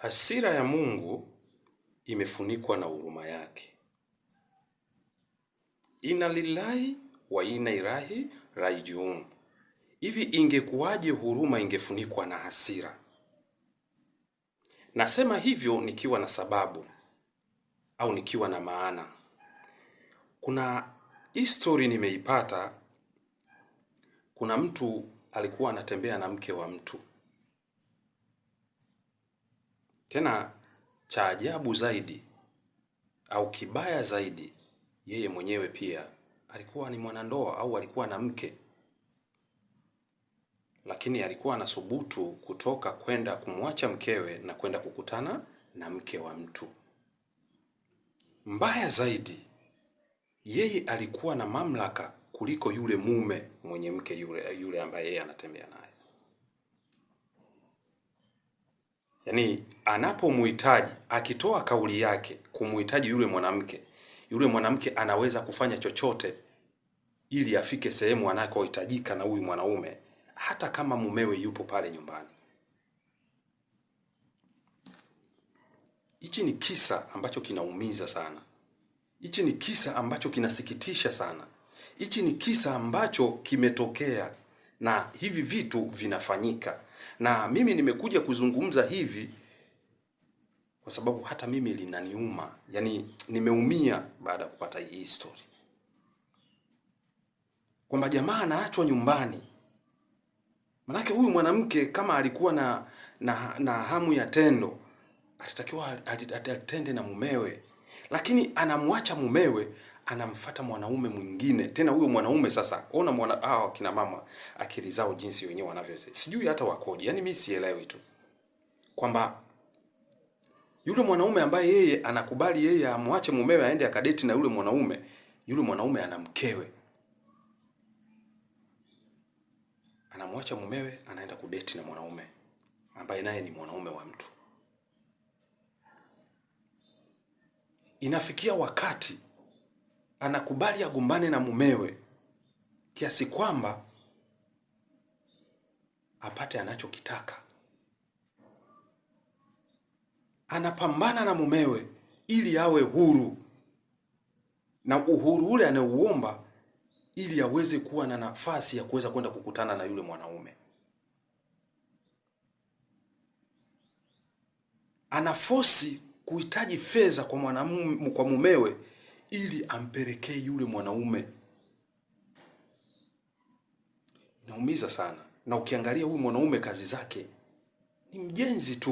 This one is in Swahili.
Hasira ya Mungu imefunikwa na huruma yake. Inna lillahi wa inna ilaihi rajiun. Hivi ingekuwaje huruma ingefunikwa na hasira? Nasema hivyo nikiwa na sababu au nikiwa na maana. Kuna history nimeipata. Kuna mtu alikuwa anatembea na mke wa mtu. Tena cha ajabu zaidi au kibaya zaidi, yeye mwenyewe pia alikuwa ni mwanandoa au alikuwa na mke, lakini alikuwa anasubutu kutoka kwenda kumwacha mkewe na kwenda kukutana na mke wa mtu. Mbaya zaidi, yeye alikuwa na mamlaka kuliko yule mume mwenye mke yule ambaye yeye anatembea naye. Yaani anapomhitaji, akitoa kauli yake kumhitaji yule mwanamke anaweza kufanya chochote ili afike sehemu anakohitajika na huyu mwanaume, hata kama mumewe yupo pale nyumbani. Hichi ni kisa ambacho kinaumiza sana. Hichi ni kisa ambacho kinasikitisha sana. Hichi ni kisa ambacho kimetokea na hivi vitu vinafanyika. Na mimi nimekuja kuzungumza hivi kwa sababu hata mimi linaniuma. Yaani nimeumia baada ya kupata hii story. Kwamba jamaa anaachwa nyumbani. Manake huyu mwanamke kama alikuwa na hamu ya tendo, alitakiwa atende na mumewe. Lakini anamwacha mumewe, anamfuata mwanaume mwingine. Tena huyo mwanaume sasa, ona kina mama akili zao jinsi wenyewe wanavyosema. Sijui hata wakoje. Yaani mimi sielewi tu. Kwamba yule mwanaume ambaye yeye anakubali yeye amwache mumewe aende akadeti na yule mwanaume ana mkewe. Anamwacha mumewe anaenda kudeti na mwanaume ambaye naye ni mwanaume wa mtu. Inafikia wakati anakubali agombane na mumewe kiasi kwamba apate anachokitaka. Anapambana na mumewe ili awe huru. Na uhuru ule anauomba ili aweze kuwa na nafasi ya kuweza kwenda kukutana na yule mwanaume. Anafosi kuhitaji fedha kwa mumewe ili ampelekee yule mwanaume. Inaumiza sana. Na ukiangalia huyu mwanaume kazi zake ni mjenzi tu.